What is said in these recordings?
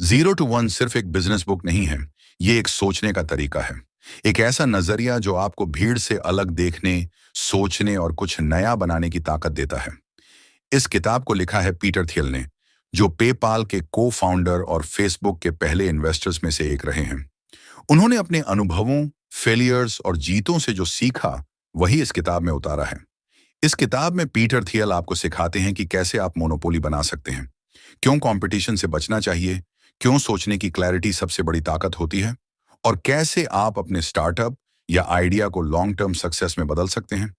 Zero to one सिर्फ एक business book नहीं है, ये एक सोचने का तरीका है। एक ऐसा नजरिया जो आपको भीड़ से अलग देखने, सोचने और कुछ नया बनाने की ताकत देता है। इस किताब को लिखा है पीटर थियल ने, जो पेपाल के को फाउंडर और फेसबुक के पहले इन्वेस्टर्स में से एक रहे हैं। उन्होंने अपने अनुभवों, फेलियर्स और जीतों से जो सीखा, वही इस किताब में उतारा है। इस किताब में पीटर थियल आपको सिखाते हैं कि कैसे आप मोनोपोली बना सकते हैं, क्यों कंपटीशन से बचना चाहिए, क्यों सोचने की क्लैरिटी सबसे बड़ी ताकत होती है, और कैसे आप अपने स्टार्टअप या आइडिया को लॉन्ग टर्म सक्सेस में बदल सकते हैं।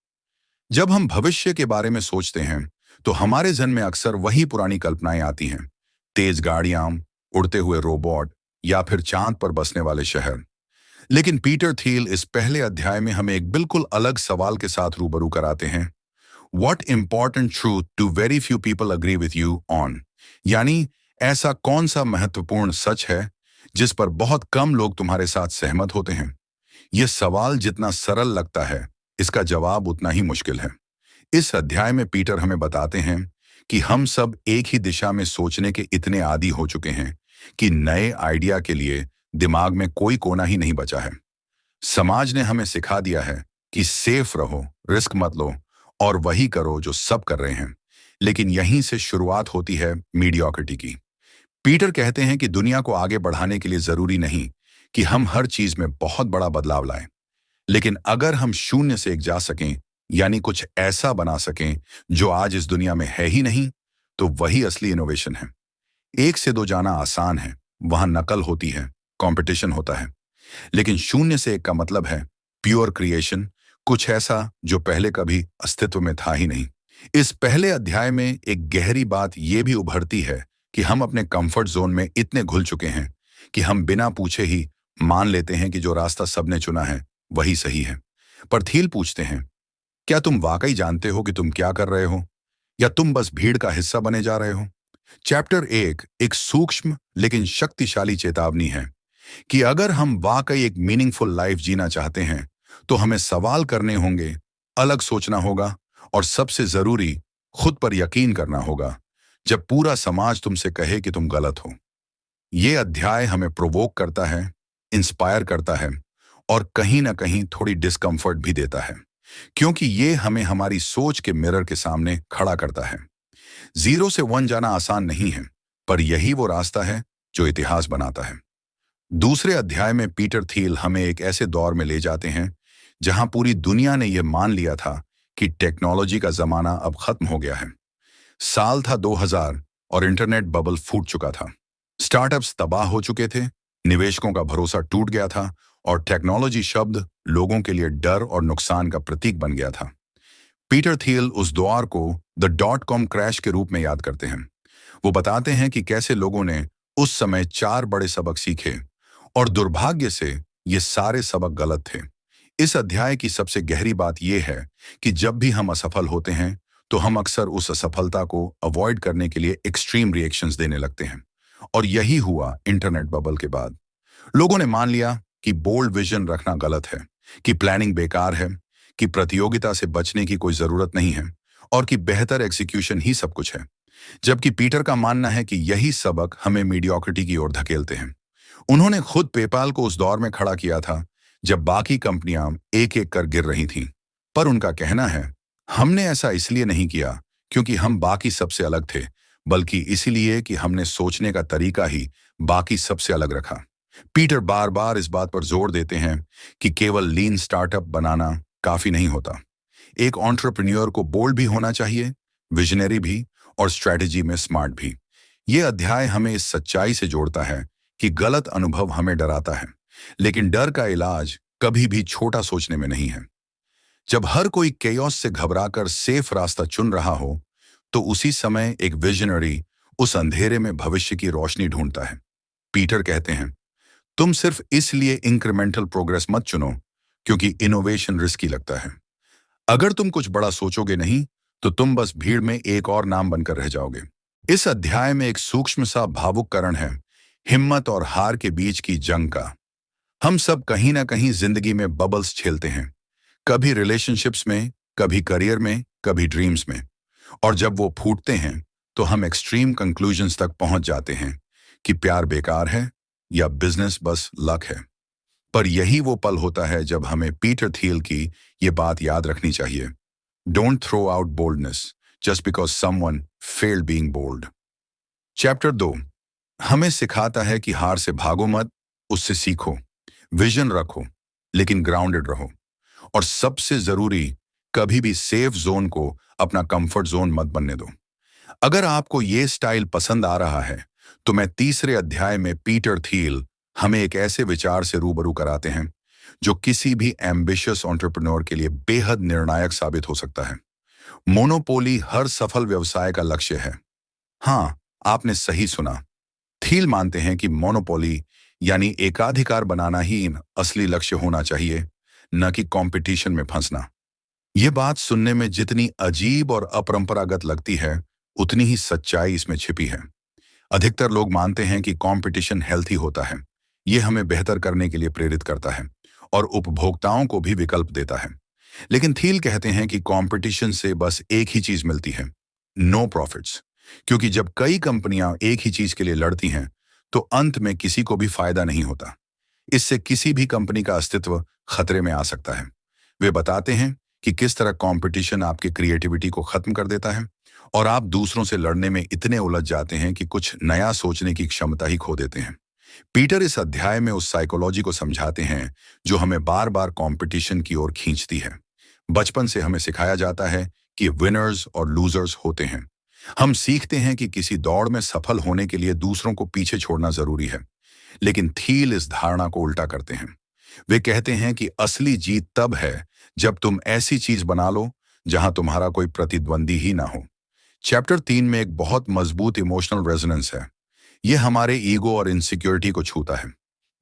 जब हम भविष्य के बारे में सोचते हैं तो हमारे जहन में अक्सर वही पुरानी कल्पनाएं आती हैं, तेज गाड़ियां, उड़ते हुए रोबोट या फिर चांद पर बसने वाले शहर। लेकिन पीटर थियल इस पहले अध्याय में हमें एक बिल्कुल अलग सवाल के साथ रूबरू कराते हैं। What important truth do very few people agree with you on? यानी ऐसा कौन सा महत्वपूर्ण सच है जिस पर बहुत कम लोग तुम्हारे साथ सहमत होते हैं। यह सवाल जितना सरल लगता है, इसका जवाब उतना ही मुश्किल है। इस अध्याय में पीटर हमें बताते हैं कि हम सब एक ही दिशा में सोचने के इतने आदी हो चुके हैं कि नए आइडिया के लिए दिमाग में कोई कोना ही नहीं बचा है। समाज ने हमें सिखा दिया है कि सेफ रहो, रिस्क मत लो और वही करो जो सब कर रहे हैं। लेकिन यहीं से शुरुआत होती है मीडियोक्रिटी की। पीटर कहते हैं कि दुनिया को आगे बढ़ाने के लिए जरूरी नहीं कि हम हर चीज में बहुत बड़ा बदलाव लाएं, लेकिन अगर हम शून्य से एक जा सकें, यानी कुछ ऐसा बना सकें जो आज इस दुनिया में है ही नहीं, तो वही असली इनोवेशन है। एक से दो जाना आसान है, वहां नकल होती है, कंपटीशन होता है। लेकिन शून्य से एक का मतलब है प्योर क्रिएशन, कुछ ऐसा जो पहले कभी अस्तित्व में था ही नहीं। इस पहले अध्याय में एक गहरी बात यह भी उभरती है कि हम अपने कंफर्ट जोन में इतने घुल चुके हैं कि हम बिना पूछे ही मान लेते हैं कि जो रास्ता सबने चुना है वही सही है। पर थियल पूछते हैं, क्या तुम वाकई जानते हो कि तुम क्या कर रहे हो, या तुम बस भीड़ का हिस्सा बने जा रहे हो? चैप्टर एक सूक्ष्म लेकिन शक्तिशाली चेतावनी है कि अगर हम वाकई एक मीनिंगफुल लाइफ जीना चाहते हैं तो हमें सवाल करने होंगे, अलग सोचना होगा और सबसे जरूरी खुद पर यकीन करना होगा जब पूरा समाज तुमसे कहे कि तुम गलत हो। यह अध्याय हमें प्रोवोक करता है, इंस्पायर करता है और कहीं ना कहीं थोड़ी डिस्कम्फर्ट भी देता है, क्योंकि ये हमें हमारी सोच के मिरर के सामने खड़ा करता है। जीरो से वन जाना आसान नहीं है, पर यही वो रास्ता है जो इतिहास बनाता है। दूसरे अध्याय में पीटर थियल हमें एक ऐसे दौर में ले जाते हैं जहां पूरी दुनिया ने यह मान लिया था कि टेक्नोलॉजी का जमाना अब खत्म हो गया है। साल था 2000 और इंटरनेट बबल फूट चुका था। स्टार्टअप्स तबाह हो चुके थे, निवेशकों का भरोसा टूट गया था और टेक्नोलॉजी शब्द लोगों के लिए डर और नुकसान का प्रतीक बन गया था। पीटर थियल उस दौर को द डॉट कॉम क्रैश के रूप में याद करते हैं। वो बताते हैं कि कैसे लोगों ने उस समय 4 बड़े सबक सीखे और दुर्भाग्य से ये सारे सबक गलत थे। इस अध्याय की सबसे गहरी बात यह है कि जब भी हम असफल होते हैं तो हम अक्सर उस असफलता को अवॉइड करने के लिए एक्सट्रीम रिएक्शंस देने लगते हैं। और यही हुआ इंटरनेट बबल के बाद। लोगों ने मान लिया कि बोल्ड विजन रखना गलत है, कि प्लानिंग बेकार है, कि प्रतियोगिता से बचने की कोई जरूरत नहीं है और कि बेहतर एग्जीक्यूशन ही सब कुछ है। जबकि पीटर का मानना है कि यही सबक हमें मीडियोक्रिटी की ओर धकेलते हैं। उन्होंने खुद पेपाल को उस दौर में खड़ा किया था जब बाकी कंपनियां एक एक कर गिर रही थीं। पर उनका कहना है, हमने ऐसा इसलिए नहीं किया क्योंकि हम बाकी सबसे अलग थे, बल्कि इसीलिए कि हमने सोचने का तरीका ही बाकी सबसे अलग रखा। पीटर बार बार इस बात पर जोर देते हैं कि केवल लीन स्टार्टअप बनाना काफी नहीं होता। एक एंटरप्रेन्योर को बोल्ड भी होना चाहिए, विजनरी भी और स्ट्रेटेजी में स्मार्ट भी। यह अध्याय हमें इस सच्चाई से जोड़ता है कि गलत अनुभव हमें डराता है, लेकिन डर का इलाज कभी भी छोटा सोचने में नहीं है। जब हर कोई केओस से घबराकर सेफ रास्ता चुन रहा हो, तो उसी समय एक विजनरी उस अंधेरे में भविष्य की रोशनी ढूंढता है। पीटर कहते हैं, तुम सिर्फ इसलिए इंक्रीमेंटल प्रोग्रेस मत चुनो क्योंकि इनोवेशन रिस्की लगता है। अगर तुम कुछ बड़ा सोचोगे नहीं तो तुम बस भीड़ में एक और नाम बनकर रह जाओगे। इस अध्याय में एक सूक्ष्म सा भावुककरण है, हिम्मत और हार के बीच की जंग का। हम सब कहीं ना कहीं जिंदगी में बबल्स झेलते हैं, कभी रिलेशनशिप्स में, कभी करियर में, कभी ड्रीम्स में। और जब वो फूटते हैं तो हम एक्सट्रीम कंक्लूजन्स तक पहुंच जाते हैं, कि प्यार बेकार है या बिजनेस बस लक है। पर यही वो पल होता है जब हमें पीटर थियल की ये बात याद रखनी चाहिए। Don't throw out boldness just because someone failed being bold. Chapter 2 हमें सिखाता है कि हार से भागो मत, उससे सीखो, विजन रखो, लेकिन ग्राउंडेड रहो। और सबसे जरूरी, कभी भी सेफ जोन को अपना कंफर्ट जोन मत बनने दो। अगर आपको ये स्टाइल पसंद आ रहा है तो मैं तीसरे अध्याय में पीटर थियल हमें एक ऐसे विचार से रूबरू कराते हैं जो किसी भी एम्बिशियस एंटरप्रेन्योर के लिए बेहद निर्णायक साबित हो सकता है। मोनोपोली हर सफल व्यवसाय का लक्ष्य है। हाँ, आपने सही सुना। थियल मानते हैं कि मोनोपोली यानी एकाधिकार बनाना ही असली लक्ष्य होना चाहिए, न कि कंपटीशन में फंसना। यह बात सुनने में जितनी अजीब और अपरंपरागत लगती है, उतनी ही सच्चाई इसमें छिपी है। अधिकतर लोग मानते हैं कि कंपटीशन हेल्थी होता है, यह हमें बेहतर करने के लिए प्रेरित करता है और उपभोक्ताओं को भी विकल्प देता है। लेकिन थियल कहते हैं कि कंपटीशन से बस एक ही चीज मिलती है, नो प्रॉफिट्स। क्योंकि जब कई कंपनियां एक ही चीज के लिए लड़ती हैं तो अंत में किसी को भी फायदा नहीं होता। इससे किसी भी कंपनी का अस्तित्व खतरे में आ सकता है। वे बताते हैं कि किस तरह कंपटीशन आपकी क्रिएटिविटी को खत्म कर देता है और आप दूसरों से लड़ने में इतने उलझ जाते हैं कि कुछ नया सोचने की क्षमता ही खो देते हैं। पीटर इस अध्याय में उस साइकोलॉजी को समझाते हैं जो हमें बार बार कंपटीशन की ओर खींचती है। बचपन से हमें सिखाया जाता है कि विनर्स और लूजर्स होते हैं। हम सीखते हैं कि किसी दौड़ में सफल होने के लिए दूसरों को पीछे छोड़ना जरूरी है। लेकिन थियल इस धारणा को उल्टा करते हैं। वे कहते हैं कि असली जीत तब है जब तुम ऐसी चीज बना लो जहां तुम्हारा कोई प्रतिद्वंदी ही ना हो। चैप्टर 3 में एक बहुत मजबूत इमोशनल रेजोनेंस है। यह हमारे ईगो और इनसिक्योरिटी को छूता है।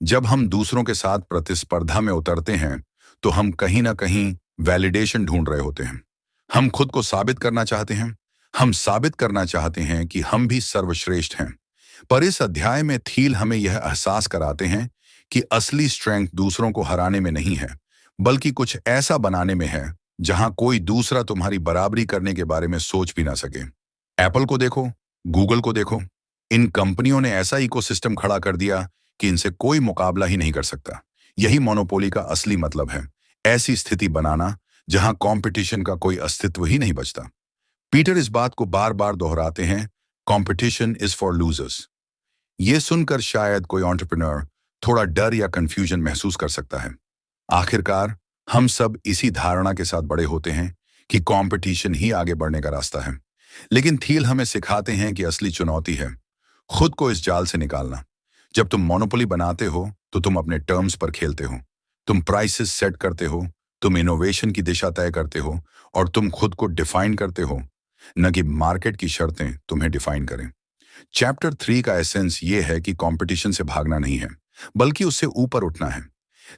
जब हम दूसरों के साथ प्रतिस्पर्धा में उतरते हैं तो हम कहीं ना कहीं वैलिडेशन ढूंढ रहे होते हैं। हम खुद को साबित करना चाहते हैं। हम साबित करना चाहते हैं कि हम भी सर्वश्रेष्ठ हैं। पर इस अध्याय में थियल हमें यह एहसास कराते हैं कि असली स्ट्रेंथ दूसरों को हराने में नहीं है, बल्कि कुछ ऐसा बनाने में है जहां कोई दूसरा तुम्हारी बराबरी करने के बारे में सोच भी ना सके। एप्पल को देखो, गूगल को देखो, इन कंपनियों ने ऐसा इकोसिस्टम खड़ा कर दिया कि इनसे कोई मुकाबला ही नहीं कर सकता। यही मोनोपोली का असली मतलब है, ऐसी स्थिति बनाना जहां कंपटीशन का कोई अस्तित्व ही नहीं बचता। पीटर इस बात को बार बार दोहराते हैं, कंपटीशन इज फॉर लूजर्स। ये सुनकर शायद कोई एंटरप्रेन्योर थोड़ा डर या कंफ्यूजन महसूस कर सकता है। आखिरकार हम सब इसी धारणा के साथ बड़े होते हैं कि कंपटीशन ही आगे बढ़ने का रास्ता है। लेकिन थियल हमें सिखाते हैं कि असली चुनौती है खुद को इस जाल से निकालना। जब तुम मोनोपोली बनाते हो तो तुम अपने टर्म्स पर खेलते हो, तुम प्राइसेस सेट करते हो, तुम इनोवेशन की दिशा तय करते हो और तुम खुद को डिफाइन करते हो, न कि मार्केट की शर्तें तुम्हें डिफाइन करें। चैप्टर 3 का एसेंस ये है कि कंपटीशन से भागना नहीं है, बल्कि उससे ऊपर उठना है।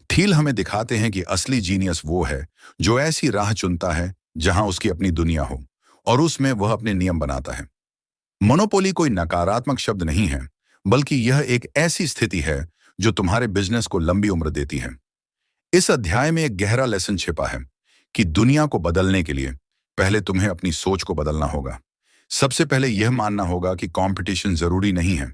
थियल हमें दिखाते हैं कि असली जीनियस वो है जो ऐसी राह चुनता है जहां उसकी अपनी दुनिया हो और उसमें वह अपने नियम बनाता है। मोनोपोली कोई नकारात्मक शब्द नहीं है, बल्कि यह एक ऐसी स्थिति है जो तुम्हारे बिजनेस को लंबी उम्र देती है। इस अध्याय में एक गहरा लेसन छिपा है कि दुनिया को बदलने के लिए पहले तुम्हें अपनी सोच को बदलना होगा। सबसे पहले यह मानना होगा कि कंपटीशन जरूरी नहीं है,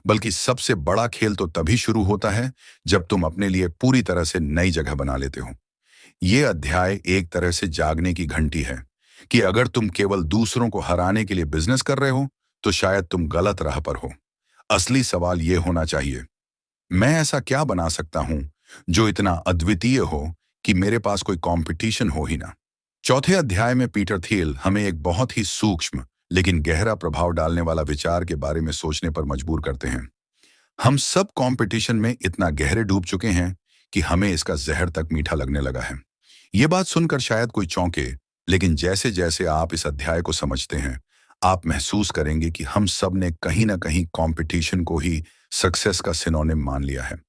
बल्कि सबसे बड़ा खेल तो तभी शुरू होता है जब तुम अपने लिए पूरी तरह से नई जगह बना लेते हो। यह अध्याय एक तरह से जागने की घंटी है कि अगर तुम केवल दूसरों को हराने के लिए बिजनेस कर रहे हो तो शायद तुम गलत राह पर हो। असली सवाल यह होना चाहिए, मैं ऐसा क्या बना सकता हूं जो इतना अद्वितीय हो कि मेरे पास कोई कंपटीशन हो ही ना। चौथे अध्याय में पीटर थियल हमें एक बहुत ही सूक्ष्म लेकिन गहरा प्रभाव डालने वाला विचार के बारे में सोचने पर मजबूर करते हैं। हम सब कंपटीशन में इतना गहरे डूब चुके हैं कि हमें इसका जहर तक मीठा लगने लगा है। ये बात सुनकर शायद कोई चौंके, लेकिन जैसे जैसे आप इस अध्याय को समझते हैं, आप महसूस करेंगे कि हम सब ने कहीं ना कहीं कंपटीशन को ही सक्सेस का सिनोनिम मान लिया है।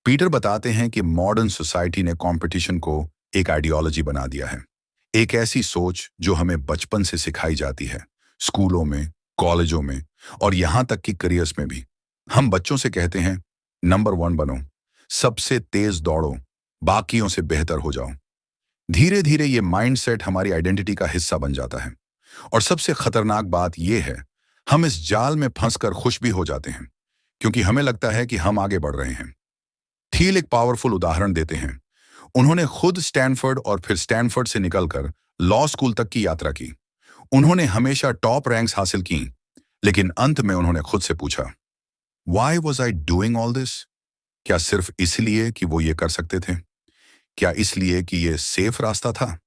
पीटर बताते हैं कि मॉडर्न सोसाइटी ने कंपटीशन को एक आइडियोलॉजी बना दिया है, एक ऐसी सोच जो हमें बचपन से सिखाई जाती है, स्कूलों में, कॉलेजों में और यहां तक कि करियर्स में भी। हम बच्चों से कहते हैं, नंबर 1 बनो, सबसे तेज दौड़ो, बाकियों से बेहतर हो जाओ। धीरे धीरे ये माइंडसेट हमारी आइडेंटिटी का हिस्सा बन जाता है। और सबसे खतरनाक बात यह है, हम इस जाल में फंसकर खुश भी हो जाते हैं, क्योंकि हमें लगता है कि हम आगे बढ़ रहे हैं। थील एक पावरफुल उदाहरण देते हैं। उन्होंने खुद स्टैनफोर्ड और फिर स्टैनफोर्ड से निकलकर लॉ स्कूल तक की यात्रा की। उन्होंने हमेशा टॉप रैंक्स हासिल की, लेकिन अंत में उन्होंने खुद से पूछा, why was I doing all this? क्या सिर्फ इसलिए कि वो ये कर सकते थे? क्या इसलिए कि ये सेफ रास्ता था?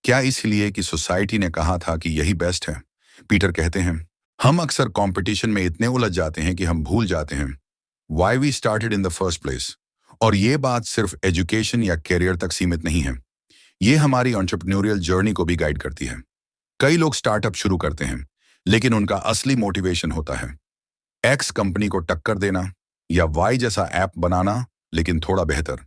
क्या इसलिए कि सोसाइटी ने कहा था कि यही बेस्ट है? पीटर कहते हैं, हम अक्सर कंपटीशन में इतने उलझ जाते हैं कि हम भूल जाते हैं why we started in the first place. और ये बात सिर्फ एजुकेशन या करियर तक सीमित नहीं है, ये हमारी एंटरप्रेन्योरियल जर्नी को भी गाइड करती है। कई लोग स्टार्टअप शुरू करते हैं, लेकिन उनका असली मोटिवेशन होता है एक्स कंपनी को टक्कर देना या वाई जैसा ऐप बनाना, लेकिन थोड़ा बेहतर।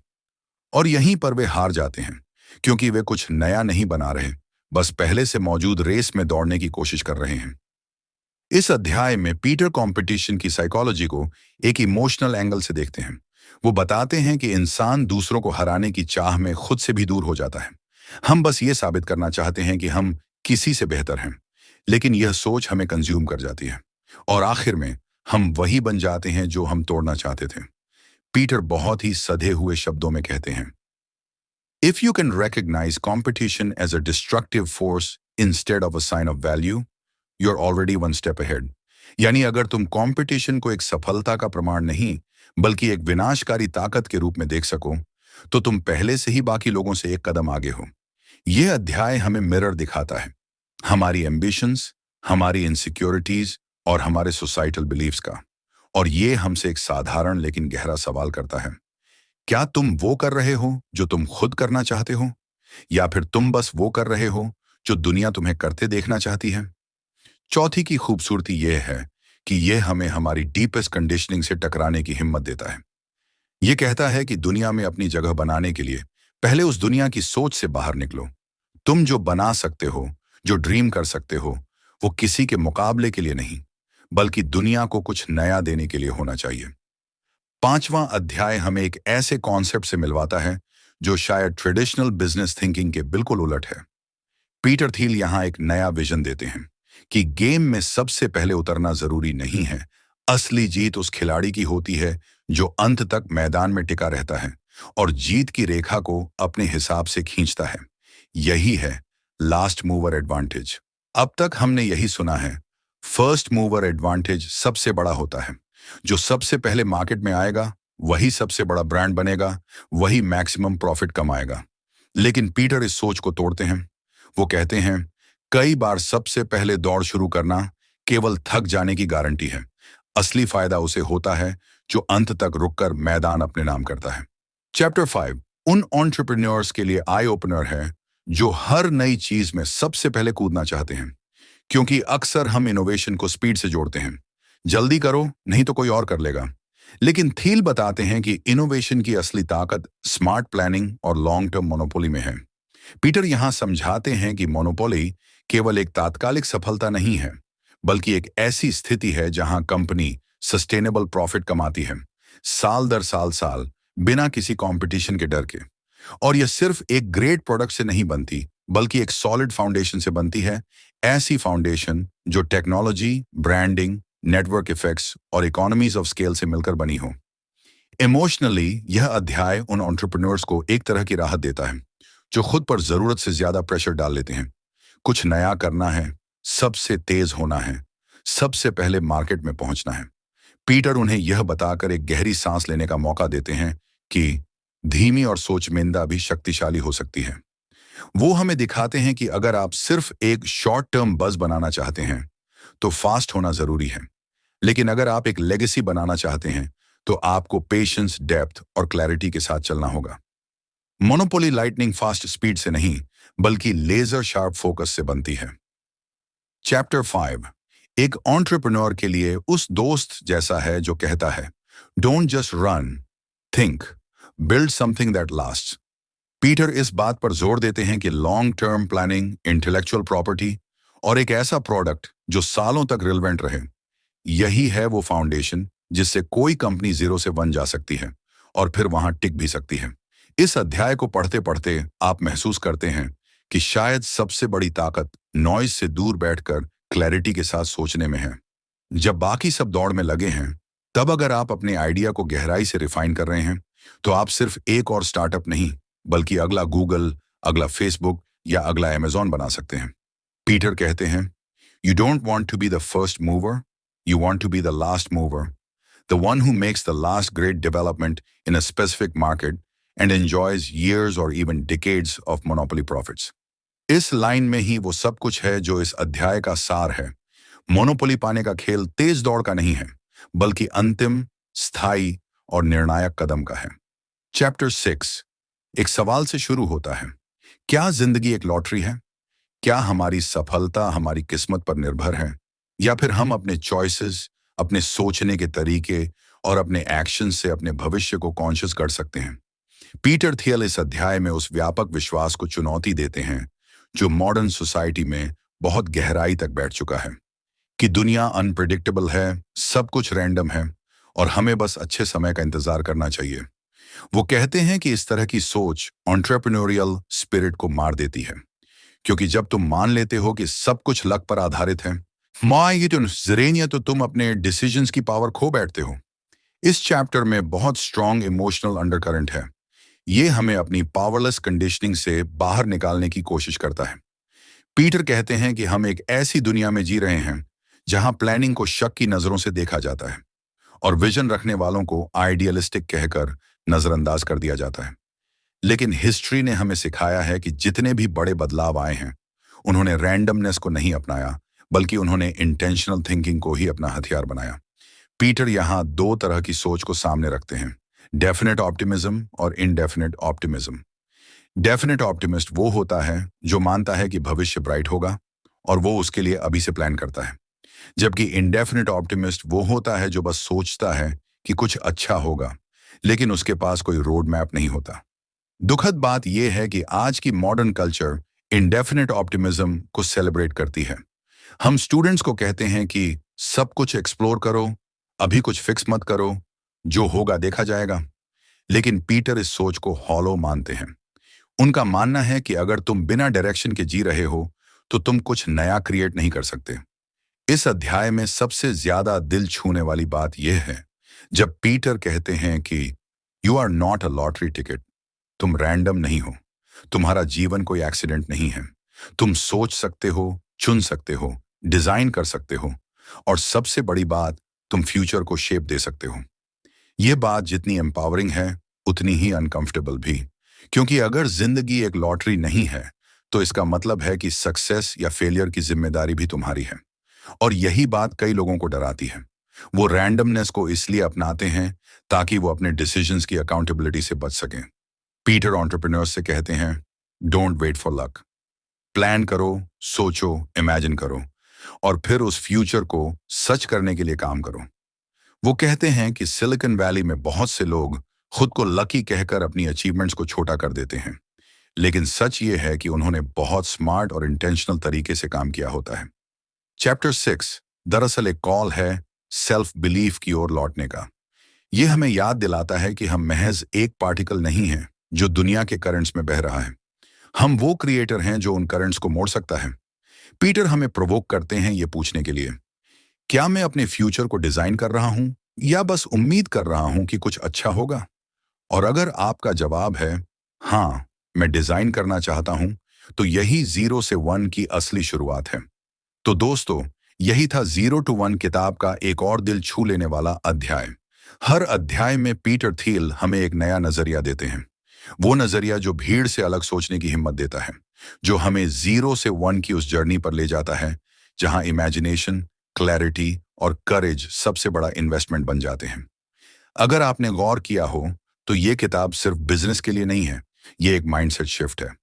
और यहीं पर वे हार जाते हैं, क्योंकि वे कुछ नया नहीं बना रहे, बस पहले से मौजूद रेस में दौड़ने की कोशिश कर रहे हैं। इस अध्याय में पीटर कंपटीशन की साइकोलॉजी को एक इमोशनल एंगल से देखते हैं। वो बताते हैं कि इंसान दूसरों को हराने की चाह में खुद से भी दूर हो जाता है। हम बस ये साबित करना चाहते हैं कि हम किसी से बेहतर हैं, लेकिन यह सोच हमें कंज्यूम कर जाती है और आखिर में हम वही बन जाते हैं जो हम तोड़ना चाहते थे। पीटर बहुत ही सधे हुए शब्दों में कहते हैं, if you can recognize competition as a destructive force instead of a sign of value, you're already one step ahead। यानी अगर तुम कंपटीशन को एक सफलता का प्रमाण नहीं, बल्कि एक विनाशकारी ताकत के रूप में देख सको, तो तुम पहले से ही बाकी लोगों से एक कदम आगे हो। यह अध्याय हमें मिरर दिखाता है, हमारी एम्बिशंस, हमारी इनसिक्योरिटीज और हमारे सोसाइटल बिलीव्स का। और ये हमसे एक साधारण लेकिन गहरा सवाल करता है, क्या तुम वो कर रहे हो जो तुम खुद करना चाहते हो, या फिर तुम बस वो कर रहे हो जो दुनिया तुम्हें करते देखना चाहती है? चौथी की खूबसूरती यह है कि यह हमें हमारी डीपेस्ट कंडीशनिंग से टकराने की हिम्मत देता है। यह कहता है कि दुनिया में अपनी जगह बनाने के लिए पहले उस दुनिया की सोच से बाहर निकलो। तुम जो बना सकते हो, जो ड्रीम कर सकते हो, वो किसी के मुकाबले के लिए नहीं, बल्कि दुनिया को कुछ नया देने के लिए होना चाहिए। पांचवां अध्याय हमें एक ऐसे कॉन्सेप्ट से मिलवाता है जो शायद ट्रेडिशनल बिजनेस थिंकिंग के बिल्कुल उलट है। पीटर थील यहां एक नया विजन देते हैं कि गेम में सबसे पहले उतरना जरूरी नहीं है। असली जीत उस खिलाड़ी की होती है जो अंत तक मैदान में टिका रहता है और जीत की रेखा को अपने हिसाब से खींचता है। यही है लास्ट मूवर एडवांटेज। अब तक हमने यही सुना है, फर्स्ट मूवर एडवांटेज सबसे बड़ा होता है। जो सबसे पहले मार्केट में आएगा वही सबसे बड़ा ब्रांड बनेगा, वही मैक्सिमम प्रॉफिट कमाएगा। लेकिन पीटर इस सोच को तोड़ते हैं। वो कहते हैं, कई बार सबसे पहले दौड़ शुरू करना केवल थक जाने की गारंटी है। असली फायदा उसे होता है जो अंत तक रुककर मैदान अपने नाम करता है। चैप्टर 5 उन एंटरप्रेन्योर्स के लिए आई ओपनर है जो हर नई चीज में सबसे पहले कूदना चाहते हैं, क्योंकि अक्सर हम इनोवेशन को स्पीड से जोड़ते हैं। जल्दी करो, नहीं तो कोई और कर लेगा। लेकिन थील बताते हैं कि इनोवेशन की असली ताकत स्मार्ट प्लानिंग और लॉन्ग टर्म मोनोपोली में है। पीटर यहां समझाते हैं कि मोनोपोली केवल एक तात्कालिक सफलता नहीं है, बल्कि एक ऐसी स्थिति है जहां कंपनी सस्टेनेबल प्रॉफिट कमाती है, साल दर साल बिना किसी कंपटीशन के डर के। और यह सिर्फ एक ग्रेट प्रोडक्ट से नहीं बनती, बल्कि एक सॉलिड फाउंडेशन से बनती है। ऐसी फाउंडेशन जो टेक्नोलॉजी, ब्रांडिंग, नेटवर्क इफेक्ट्स और इकोनॉमीज ऑफ स्केल से मिलकर बनी हो। इमोशनली यह अध्याय उन एंटरप्रेन्योर्स को एक तरह की राहत देता है जो खुद पर जरूरत से ज्यादा प्रेशर डाल लेते हैं। कुछ नया करना है, सबसे तेज होना है, सबसे पहले मार्केट में पहुंचना है। पीटर उन्हें यह बताकर एक गहरी सांस लेने का मौका देते हैं कि धीमी और सोचमेंदा भी शक्तिशाली हो सकती है। वो हमें दिखाते हैं कि अगर आप सिर्फ एक शॉर्ट टर्म बज़ बनाना चाहते हैं तो फास्ट होना जरूरी है, लेकिन अगर आप एक लेगेसी बनाना चाहते हैं तो आपको पेशेंस, डेप्थ और क्लैरिटी के साथ चलना होगा। मोनोपोली लाइटनिंग फास्ट स्पीड से नहीं, बल्कि लेजर शार्प फोकस से बनती है। चैप्टर 5 एक एंटरप्रेन्योर के लिए उस दोस्त जैसा है जो कहता है, don't just run, think, build something that lasts. Peter इस बात पर जोर देते हैं कि long term planning, intellectual property और एक ऐसा प्रोडक्ट जो सालों तक रिलेवेंट रहे, यही है वो फाउंडेशन जिससे कोई कंपनी 0 से 1 जा सकती है और फिर वहां टिक भी सकती है। इस अध्याय को पढ़ते पढ़ते आप महसूस करते हैं कि शायद सबसे बड़ी ताकत नॉइज से दूर बैठकर क्लैरिटी के साथ सोचने में है। जब बाकी सब दौड़ में लगे हैं, तब अगर आप अपने आइडिया को गहराई से रिफाइन कर रहे हैं, तो आप सिर्फ एक और स्टार्टअप नहीं, बल्कि अगला गूगल, अगला फेसबुक या अगला अमेजॉन बना सकते हैं। पीटर कहते हैं, you don't want to be the first mover, you want to be the last mover, the one who makes the last great development in a specific market and enjoys years और even decades of monopoly profits. इस line में ही वो सब कुछ है जो इस अध्याय का सार है। मोनोपोली पाने का खेल तेज दौड़ का नहीं है, बल्कि अंतिम, स्थायी और निर्णायक कदम का है। चैप्टर 6 एक सवाल से शुरू होता है। क्या जिंदगी एक लॉटरी है? क्या हमारी सफलता हमारी किस्मत पर निर्भर है, या फिर हम अपने चॉइसेस, अपने सोचने के तरीके और अपने एक्शन से अपने भविष्य को कॉन्शियस कर सकते हैं? पीटर थियल इस अध्याय में उस व्यापक विश्वास को चुनौती देते हैं जो मॉडर्न सोसाइटी में बहुत गहराई तक बैठ चुका है, कि दुनिया अनप्रिडिक्टेबल है, सब कुछ रैंडम है और हमें बस अच्छे समय का इंतजार करना चाहिए। वो कहते हैं कि इस तरह की सोच एंटरप्रेन्योरियल स्पिरिट को मार देती है, क्योंकि जब तुम मान लेते हो कि सब कुछ लक पर आधारित है, तो तुम अपने डिसीजंस की पावर खो बैठते हो। इस चैप्टर में बहुत स्ट्रॉन्ग इमोशनल अंडरकरंट है। ये हमें अपनी पावरलेस कंडीशनिंग से बाहर निकालने की कोशिश करता है। पीटर कहते हैं कि हम एक ऐसी दुनिया में जी रहे हैं जहां प्लानिंग को शक की नजरों से देखा जाता है और विजन रखने वालों को आइडियलिस्टिक कहकर नजरअंदाज कर दिया जाता है। लेकिन हिस्ट्री ने हमें सिखाया है कि जितने भी बड़े बदलाव आए हैं, उन्होंने रैंडमनेस को नहीं अपनाया, बल्कि उन्होंने इंटेंशनल थिंकिंग को ही अपना हथियार बनाया। पीटर यहाँ दो तरह की सोच को सामने रखते हैं, डेफिनेट ऑप्टिमिज्म और इनडेफिनेट ऑप्टिमिज्म। डेफिनेट ऑप्टिमिस्ट वो होता है जो मानता है कि भविष्य ब्राइट होगा और वो उसके लिए अभी से प्लान करता है, जबकि इनडेफिनेट ऑप्टिमिस्ट वो होता है जो बस सोचता है कि कुछ अच्छा होगा, लेकिन उसके पास कोई रोड मैप नहीं होता। दुखद बात यह है कि आज की मॉडर्न कल्चर इनडेफिनेट ऑप्टिमिज्म को सेलिब्रेट करती है। हम स्टूडेंट्स को कहते हैं कि सब कुछ एक्सप्लोर करो, अभी कुछ फिक्स मत करो, जो होगा देखा जाएगा। लेकिन पीटर इस सोच को हॉलो मानते हैं। उनका मानना है कि अगर तुम बिना डायरेक्शन के जी रहे हो, तो तुम कुछ नया क्रिएट नहीं कर सकते। इस अध्याय में सबसे ज्यादा दिल छूने वाली बात यह है जब पीटर कहते हैं कि you are not a lottery ticket. तुम रैंडम नहीं हो, तुम्हारा जीवन कोई एक्सीडेंट नहीं है। तुम सोच सकते हो, चुन सकते हो, डिजाइन कर सकते हो और सबसे बड़ी बात, तुम फ्यूचर को शेप दे सकते हो। यह बात जितनी एम्पावरिंग है, उतनी ही अनकंफर्टेबल भी, क्योंकि अगर जिंदगी एक लॉटरी नहीं है, तो इसका मतलब है कि सक्सेस या फेलियर की जिम्मेदारी भी तुम्हारी है। और यही बात कई लोगों को डराती है। वो रैंडमनेस को इसलिए अपनाते हैं ताकि वो अपने डिसीजंस की अकाउंटेबिलिटी से बच सकें। पीटर एंटरप्रेन्योर्स से कहते हैं, don't wait for luck. Plan करो, सोचो, इमेजिन करो और फिर उस फ्यूचर को सच करने के लिए काम करो। वो कहते हैं कि सिलिकॉन वैली में बहुत से लोग खुद को लकी कहकर अपनी अचीवमेंट्स को छोटा कर देते हैं, लेकिन सच ये है कि उन्होंने बहुत स्मार्ट और इंटेंशनल तरीके से काम किया होता है। चैप्टर 6 दरअसल एक कॉल है सेल्फ बिलीफ की ओर लौटने का। यह हमें याद दिलाता है कि हम महज एक पार्टिकल नहीं हैं जो दुनिया के करंट्स में बह रहा है। हम वो क्रिएटर हैं जो उन करंट्स को मोड़ सकता है। पीटर हमें प्रोवोक करते हैं ये पूछने के लिए, क्या मैं अपने फ्यूचर को डिजाइन कर रहा हूं या बस उम्मीद कर रहा हूं कि कुछ अच्छा होगा? और अगर आपका जवाब है हाँ, मैं डिजाइन करना चाहता हूं, तो यही 0 से 1 की असली शुरुआत है। तो दोस्तों, यही था 0 to 1 किताब का एक और दिल छू लेने वाला अध्याय। हर अध्याय में पीटर थियल हमें एक नया नजरिया देते हैं। वो नजरिया जो भीड़ से अलग सोचने की हिम्मत देता है, जो हमें 0 से 1 की उस जर्नी पर ले जाता है जहां इमेजिनेशन, क्लैरिटी और करेज सबसे बड़ा इन्वेस्टमेंट बन जाते हैं। अगर आपने गौर किया हो, तो ये किताब सिर्फ बिजनेस के लिए नहीं है, ये एक माइंडसेट शिफ्ट है।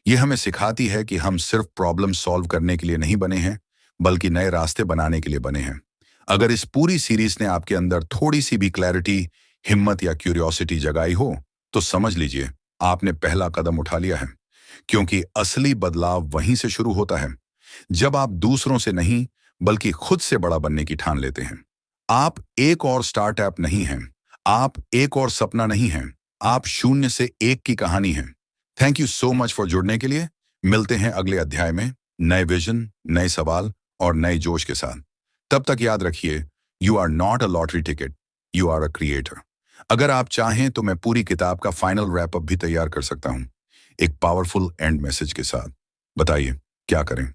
ये हमें सिखाती है कि हम सिर्फ प्रॉब्लम सॉल्व करने के लिए नहीं बने हैं, बल्कि नए रास्ते बनाने के लिए बने हैं। अगर इस पूरी सीरीज ने आपके अंदर थोड़ी सी भी क्लैरिटी, हिम्मत या क्यूरियोसिटी जगाई हो, तो समझ लीजिए आपने पहला कदम उठा लिया है। क्योंकि असली बदलाव वहीं से शुरू होता है, जब आप दूसरों से नहीं बल्कि खुद से बड़ा बनने की ठान लेते हैं। आप एक और स्टार्टअप नहीं हैं, आप एक और सपना नहीं हैं, आप 0 से 1 की कहानी हैं। Thank you so much for जुड़ने के लिए। मिलते हैं अगले अध्याय में नए विजन, नए सवाल और नए जोश के साथ। तब तक याद रखिए, you are not a lottery ticket, you are a creator. अगर आप चाहें तो मैं पूरी किताब का फाइनल रैप अप भी तैयार कर सकता हूं, एक पावरफुल एंड मैसेज के साथ। बताइए क्या करें?